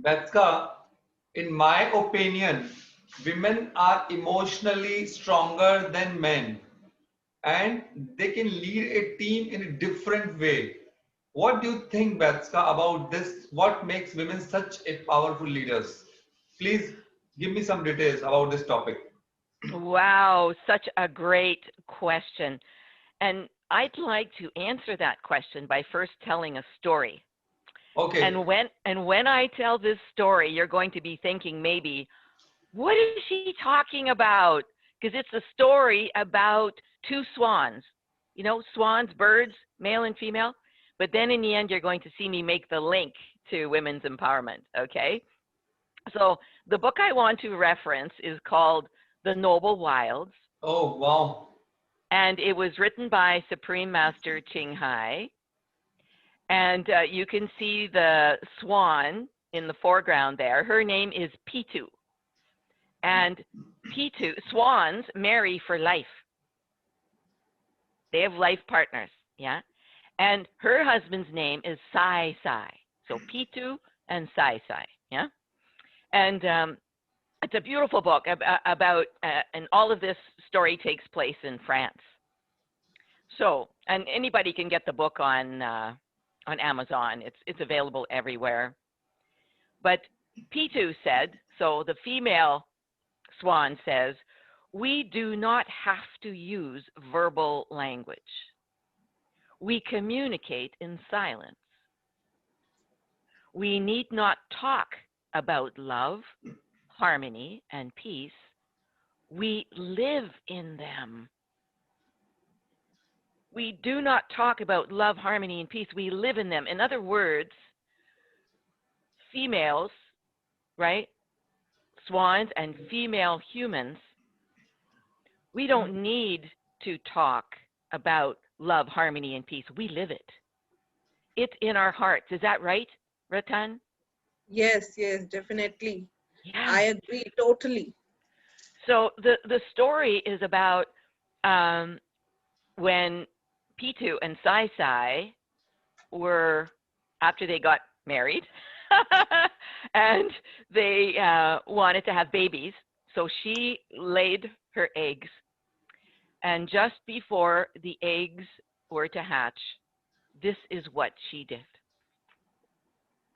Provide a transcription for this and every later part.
Betska, in my opinion, women are emotionally stronger than men and they can lead a team in a different way. What do you think, Betska, about this? What makes women such a powerful leaders? Please give me some details about this topic. Wow, such a great question. And I'd like to answer that question by first telling a story. Okay. And when I tell this story, you're going to be thinking maybe, what is she talking about? Because it's a story about two swans. You know, swans, birds, male and female. But then in the end, you're going to see me make the link to women's empowerment. Okay. So the book I want to reference is called The Noble Wilds, Oh, wow. and it was written by Supreme Master Ching Hai. And you can see the swan in the foreground there. Her name is Pitu. And Pitu, swans marry for life. They have life partners, yeah? And her husband's name is Sai Sai. So Pitu and Sai Sai, yeah? And it's a beautiful book about, and all of this story takes place in France. So, and anybody can get the book on Amazon. It's available everywhere. But Pitu said, so the female swan says, we do not have to use verbal language. We communicate in silence. We need not talk about love, harmony, and peace. We live in them. We do not talk about love, harmony, and peace. We live in them. In other words, females, right? Swans and female humans, we don't need to talk about love, harmony, and peace. We live it. It's in our hearts. Is that right, Ratan? Yes, yes, definitely. Yeah. I agree totally. So the story is about when Pitu and Sai Sai were, after they got married, and they wanted to have babies. So she laid her eggs, and just before the eggs were to hatch, this is what she did.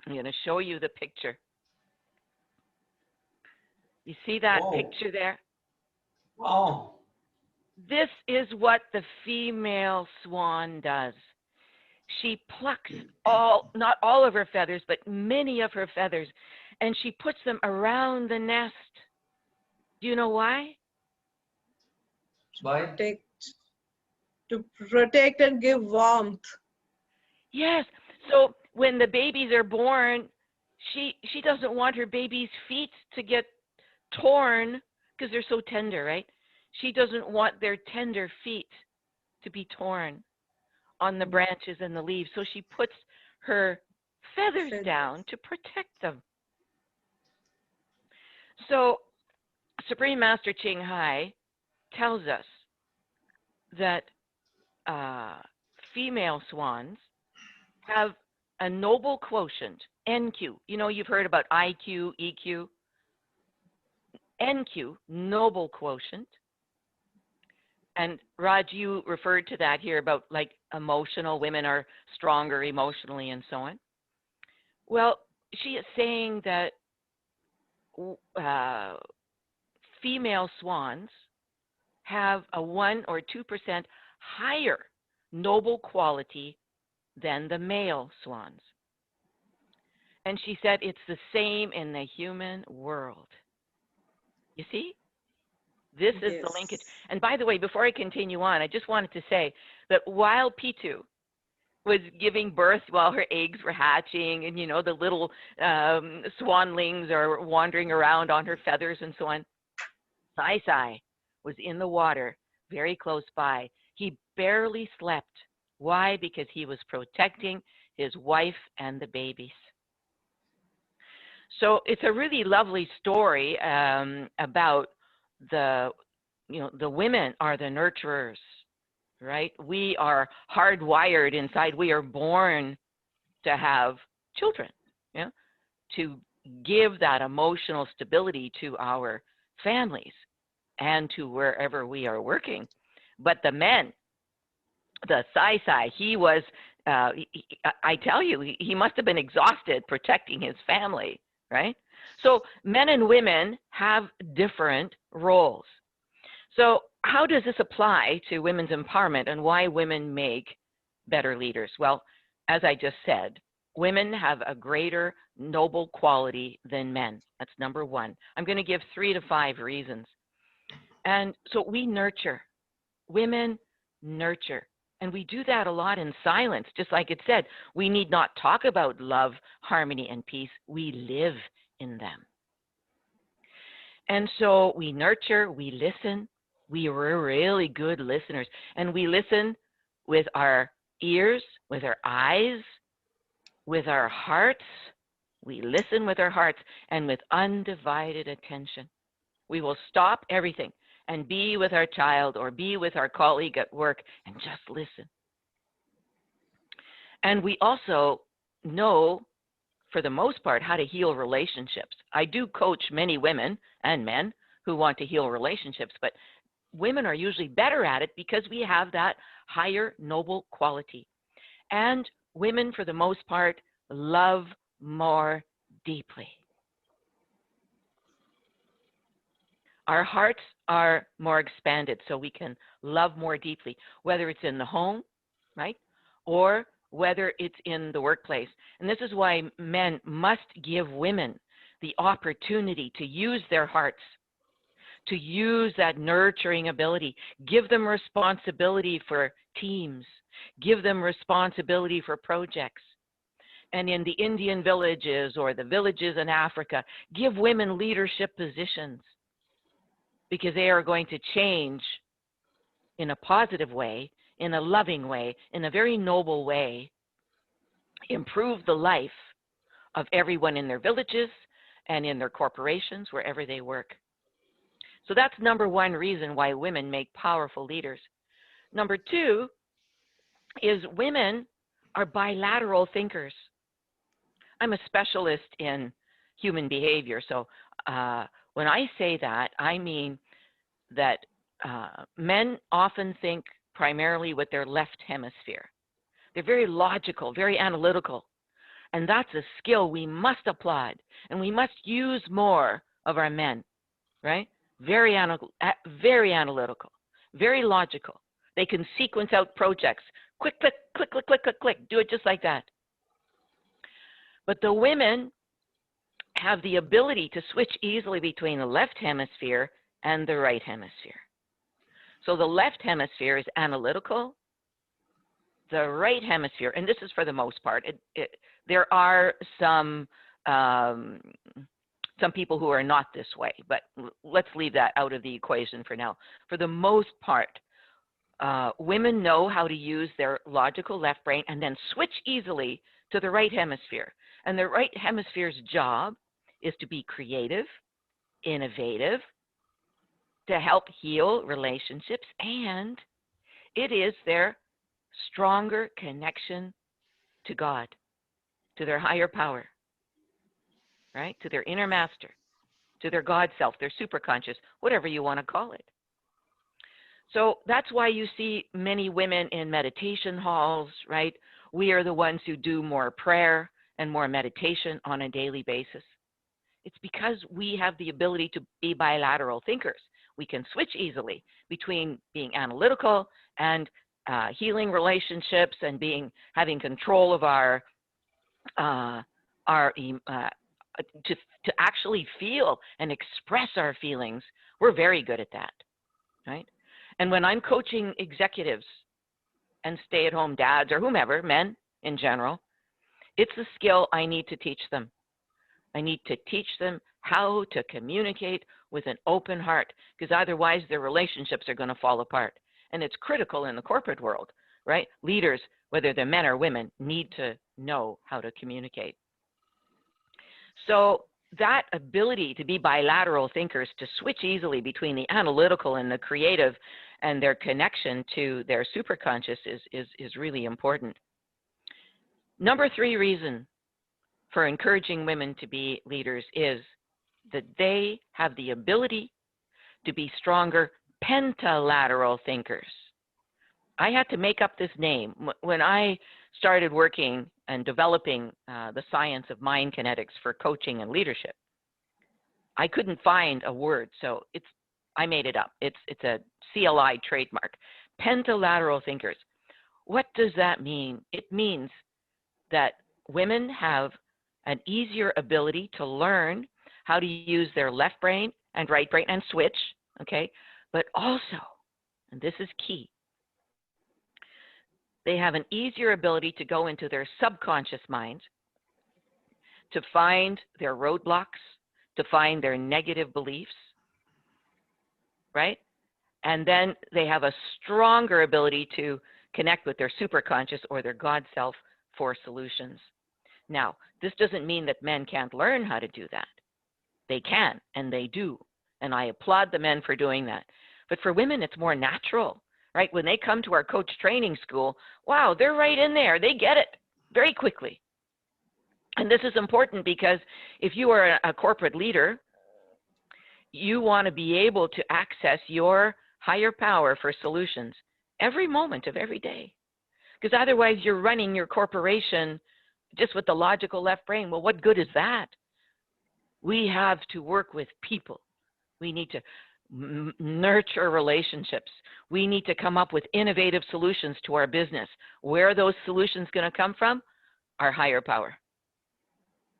I'm going to show you the picture. You see that Oh, picture there? wow. This is what the female swan does. She plucks not all of her feathers, but many of her feathers, and she puts them around the nest. Do you know why? Bye. To protect and give warmth. Yes. So when the babies are born, she doesn't want her baby's feet to get torn because they're so tender, right? She doesn't want their tender feet to be torn on the branches and the leaves. So she puts her feathers down to protect them. So Supreme Master Ching Hai tells us that female swans have a noble quotient, NQ. You know, you've heard about IQ, EQ. NQ, noble quotient. And Raj, you referred to that here about like emotional, women are stronger emotionally and so on. Well, she is saying that female swans have a 1 or 2% higher noble quality than the male swans. And she said it's the same in the human world. You see? This is the linkage. And by the way, before I continue on, I just wanted to say that while Pitu was giving birth, while her eggs were hatching, and you know the little swanlings are wandering around on her feathers and so on, Sai Sai was in the water very close by. He barely slept. Why? Because he was protecting his wife and the babies. So it's a really lovely story about the women are the nurturers, right? We are hardwired inside. We are born to have children, yeah, to give that emotional stability to our families and to wherever we are working. But the men, the Sai, he was, I tell you, he must have been exhausted protecting his family, right? So men and women have different roles. So how does this apply to women's empowerment and why women make better leaders? Well, as I just said, women have a greater noble quality than men. That's number one. I'm going to give 3 to 5 reasons. And so we nurture. Women nurture. And we do that a lot in silence. Just like it said, we need not talk about love, harmony, and peace. We live in them. And so we nurture, we listen. We were really good listeners. And we listen with our ears, with our eyes, with our hearts. We listen with our hearts and with undivided attention. We will stop everything and be with our child or be with our colleague at work and just listen. And we also know, for the most part, how to heal relationships. I do coach many women and men who want to heal relationships, but women are usually better at it because we have that higher noble quality. And women, for the most part, love more deeply. Our hearts are more expanded, so we can love more deeply, whether it's in the home, right, or whether it's in the workplace. And this is why men must give women the opportunity to use their hearts, to use that nurturing ability. Give them responsibility for teams. Give them responsibility for projects. And in the Indian villages or the villages in Africa, give women leadership positions, because they are going to change in a positive way, in a loving way, in a very noble way, improve the life of everyone in their villages and in their corporations, wherever they work. So that's number one reason why women make powerful leaders. Number two is women are bilateral thinkers. I'm a specialist in human behavior, so when I say that, I mean that men often think primarily with their left hemisphere. They're very logical, very analytical, and that's a skill we must applaud, and we must use more of our men, right? Very analytical, very logical. They can sequence out projects. Click, click, click, click, click, click, click. Do it just like that. But the women have the ability to switch easily between the left hemisphere and the right hemisphere. So the left hemisphere is analytical. The right hemisphere, and this is for the most part, there are some people who are not this way, but let's leave that out of the equation for now. For the most part, women know how to use their logical left brain and then switch easily to the right hemisphere. And the right hemisphere's job is to be creative, innovative, to help heal relationships, and it is their stronger connection to God, to their higher power, right? To their inner master, to their God self, their superconscious, whatever you want to call it. So that's why you see many women in meditation halls, right? We are the ones who do more prayer and more meditation on a daily basis. It's because we have the ability to be bilateral thinkers. We can switch easily between being analytical and healing relationships and having control of to actually feel and express our feelings. We're very good at that, right? And when I'm coaching executives and stay-at-home dads or whomever, men in general, it's a skill I need to teach them. I need to teach them how to communicate with an open heart, because otherwise their relationships are going to fall apart. And it's critical in the corporate world, right? Leaders, whether they're men or women, need to know how to communicate. So that ability to be bilateral thinkers, to switch easily between the analytical and the creative and their connection to their superconscious is really important. Number three reason for encouraging women to be leaders is that they have the ability to be stronger pentalateral thinkers. I had to make up this name. When I started working and developing the science of mind kinetics for coaching and leadership, I couldn't find a word, so I made it up. It's a CLI trademark. Pentalateral thinkers. What does that mean? It means that women have an easier ability to learn how to use their left brain and right brain and switch, okay? But also, and this is key, they have an easier ability to go into their subconscious mind to find their roadblocks, to find their negative beliefs, right? And then they have a stronger ability to connect with their superconscious or their God self for solutions. Now, this doesn't mean that men can't learn how to do that. They can, and they do. And I applaud the men for doing that. But for women, it's more natural, right? When they come to our coach training school, wow, they're right in there. They get it very quickly. And this is important because if you are a corporate leader, you want to be able to access your higher power for solutions every moment of every day. Because otherwise you're running your corporation just with the logical left brain. Well, what good is that? We have to work with people. We need to nurture relationships. We need to come up with innovative solutions to our business. Where are those solutions going to come from? Our higher power.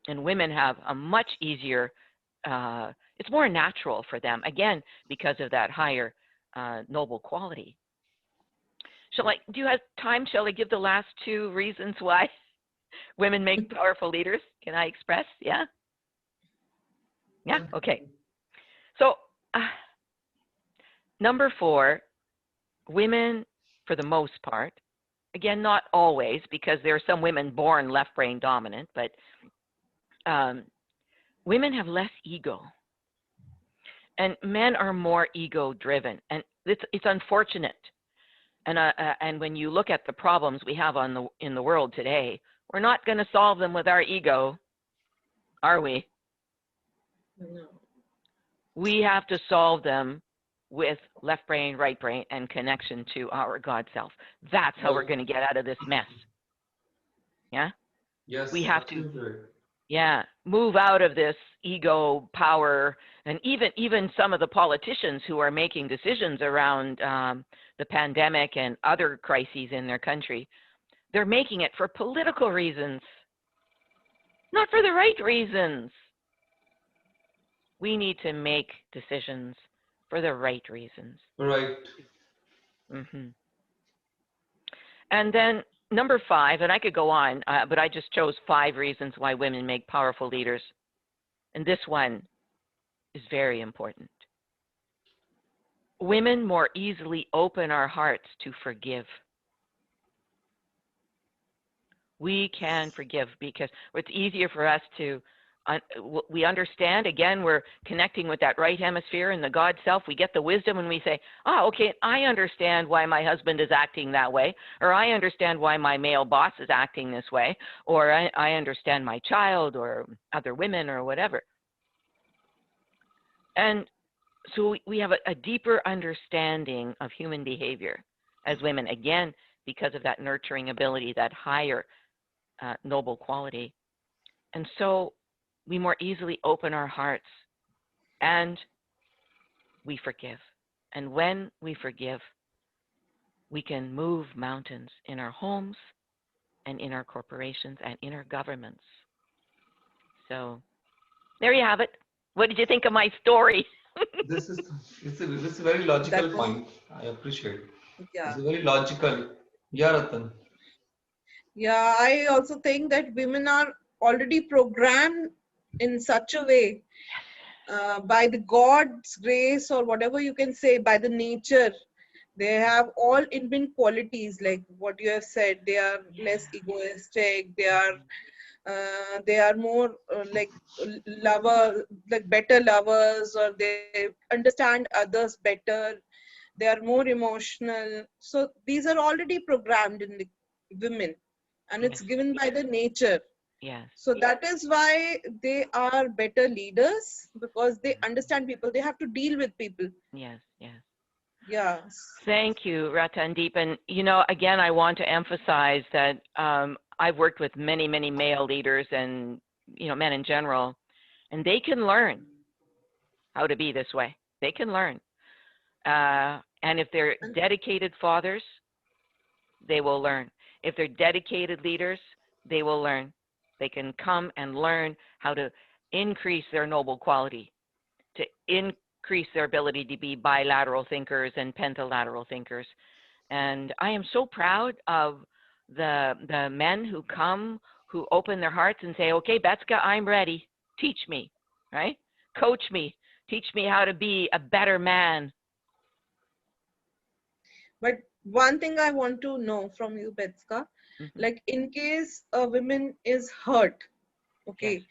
And women have a much easier, it's more natural for them, again, because of that higher noble quality. Do you have time? Shall I give the last two reasons why women make powerful leaders? Can I express? Yeah? Yeah? Okay. So, number 4, women, for the most part, again, not always, because there are some women born left brain dominant, but women have less ego. And men are more ego driven. And it's unfortunate. And when you look at the problems we have in the world today, we're not going to solve them with our ego, are we? No. We have to solve them with left brain, right brain, and connection to our God self. That's how we're going to get out of this mess. Yeah? Yes, We have to, absolutely. yeah, move out of this ego power. And even some of the politicians who are making decisions around the pandemic and other crises in their country, they're making it for political reasons, not for the right reasons. We need to make decisions for the right reasons. Right. Mm-hmm. And then number 5, and I could go on, but I just chose 5 reasons why women make powerful leaders. And this one is very important. Women more easily open our hearts to forgive. We can forgive because it's easier for us to, we understand, again, we're connecting with that right hemisphere and the God self. We get the wisdom and we say, oh, okay, I understand why my husband is acting that way, or I understand why my male boss is acting this way, or I understand my child or other women or whatever. And so we have a deeper understanding of human behavior as women, again, because of that nurturing ability, that higher noble quality. And so we more easily open our hearts and we forgive. And when we forgive, we can move mountains in our homes and in our corporations and in our governments. So there you have it. What did you think of my story? This is a very logical That was, point. I appreciate. yeah. It's very logical. Yeah, Ratan. Yeah, I also think that women are already programmed in such a way by the God's grace, or whatever you can say, by the nature. They have all inbuilt qualities, like what you have said. They are less egoistic. They are more better lovers, or they understand others better. They are more emotional. So these are already programmed in the women, and it's Yes. given by the nature. Yes. So that is why they are better leaders, because they understand people. They have to deal with people. Yes. Yes. Yeah. Thank you, Ratandeep. And, you know, again, I want to emphasize that I've worked with many, many male leaders and, you know, men in general, and they can learn how to be this way. They can learn. And if they're And dedicated fathers, they will learn. If they're dedicated leaders, they will learn. They can come and learn how to increase their noble quality, to increase their ability to be bilateral thinkers and pentalateral thinkers. And I am so proud of the men who come, who open their hearts and say, okay, Betska, I'm ready. Teach me, right? Coach me. Teach me how to be a better man. but one thing I want to know from you, Betska, Mm-hmm. like in case a woman is hurt, Yes,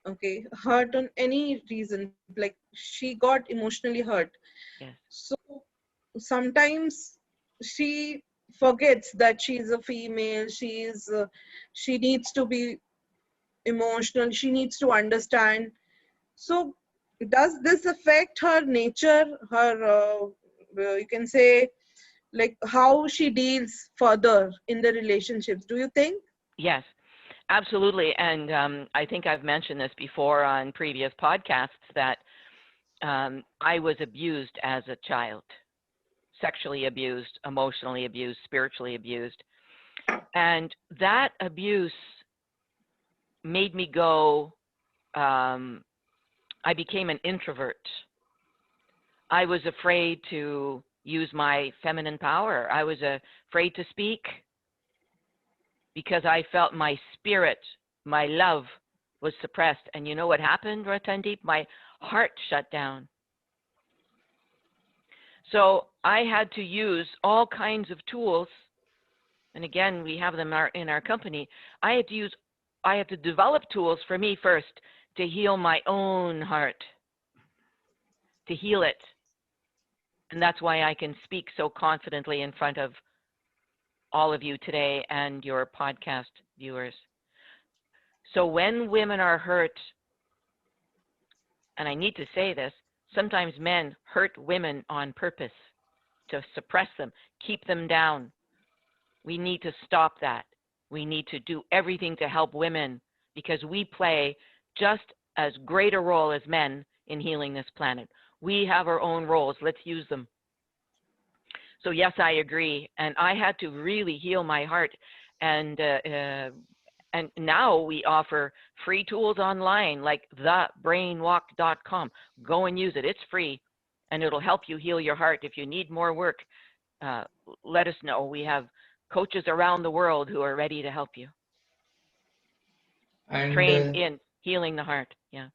okay, hurt on any reason, like she got emotionally hurt. yes, So sometimes she forgets that she's a female. She needs to be emotional. She needs to understand. So does this affect her nature, her you can say, like how she deals further in the relationships? Do you think? yes, absolutely. And I think I've mentioned this before on previous podcasts that I was abused as a child, sexually abused, emotionally abused, spiritually abused. And that abuse made me go, I became an introvert. I was afraid to use my feminine power. I was afraid to speak because I felt my spirit, my love was suppressed. And you know what happened, Ratandeep? My heart shut down. So I had to use all kinds of tools. And again, we have them in our company. I had to develop tools for me first to heal my own heart, to heal it. And that's why I can speak so confidently in front of all of you today and your podcast viewers. So when women are hurt, and I need to say this, sometimes men hurt women on purpose to suppress them, keep them down. We need to stop that. We need to do everything to help women because we play just as great a role as men in healing this planet. We have our own roles. Let's use them. So yes, I agree. And I had to really heal my heart. And now we offer free tools online like thebrainwalk.com. Go and use it. It's free. And it'll help you heal your heart. If you need more work, let us know. We have coaches around the world who are ready to help you. And Trained in healing the heart. Yeah.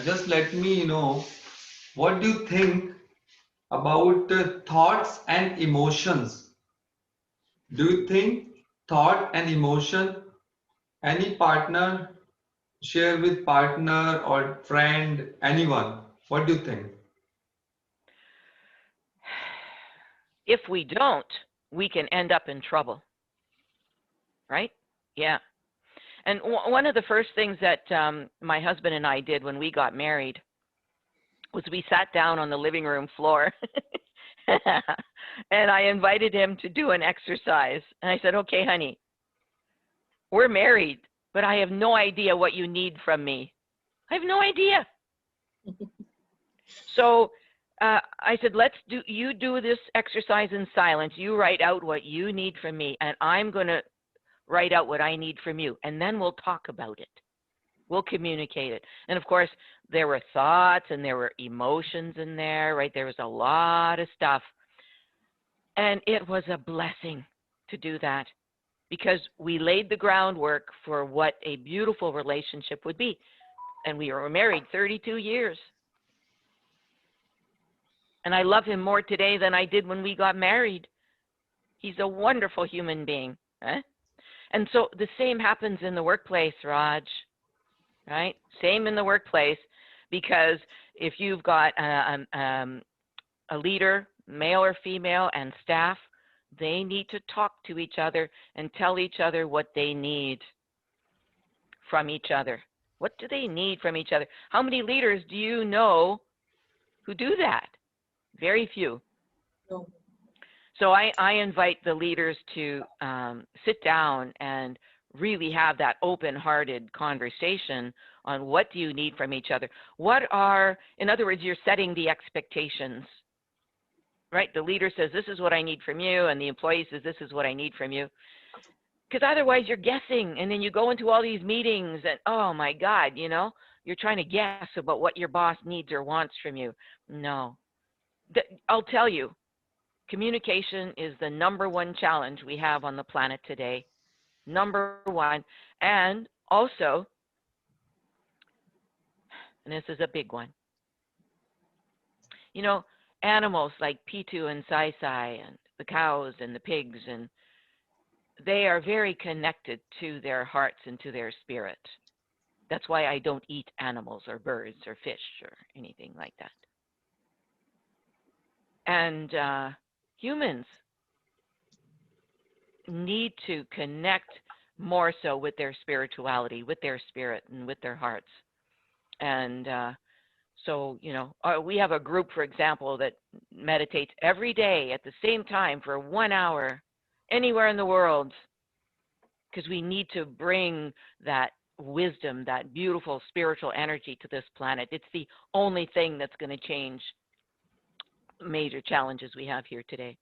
just let me know, what do you think about thoughts and emotions? Do you think thought and emotion, any partner share with partner or friend, anyone? What do you think? If we don't, we can end up in trouble. Right? Yeah. And one of the first things that my husband and I did when we got married was we sat down on the living room floor and I invited him to do an exercise. And I said, okay, honey, we're married, but I have no idea what you need from me. I have no idea. So I said, you do this exercise in silence. You write out what you need from me, and I'm going to write out what I need from you. And then we'll talk about it. We'll communicate it. And of course, there were thoughts and there were emotions in there, right? There was a lot of stuff. And it was a blessing to do that because we laid the groundwork for what a beautiful relationship would be. And we were married 32 years. And I love him more today than I did when we got married. He's a wonderful human being. Eh? And so the same happens in the workplace, Raj, right? Same in the workplace, because if you've got a leader, male or female, and staff, They need to talk to each other and tell each other what they need from each other. What do they need from each other? How many leaders do you know who do that? Very few. No. So I invite the leaders to sit down and really have that open-hearted conversation on what do you need from each other. In other words, you're setting the expectations, right? The leader says, this is what I need from you, and the employee says, this is what I need from you. Because otherwise you're guessing, and then you go into all these meetings and, oh my God, you're trying to guess about what your boss needs or wants from you. No. I'll tell you, communication is the #1 challenge we have on the planet today. #1. And also, and this is a big one, animals like Pitu and Sai Sai and the cows and the pigs, and they are very connected to their hearts and to their spirit. That's why I don't eat animals or birds or fish or anything like that. And humans need to connect more so with their spirituality, with their spirit, and with their hearts. And so, we have a group, for example, that meditates every day at the same time for 1 hour, anywhere in the world, because we need to bring that wisdom, that beautiful spiritual energy to this planet. It's the only thing that's going to change major challenges we have here today.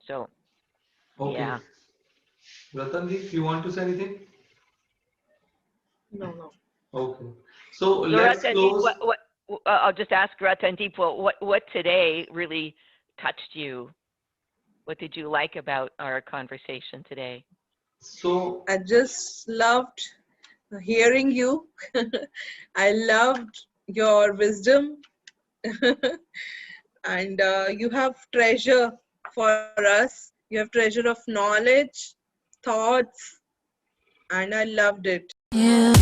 So, Okay. yeah. Ratandeep, you want to say anything? No. Okay. So let's close. I'll just ask Ratandeep, what today really touched you? What did you like about our conversation today? So I just loved hearing you. I loved your wisdom. And you have treasure for us. You have treasure of knowledge, thoughts, and I loved it. Yeah.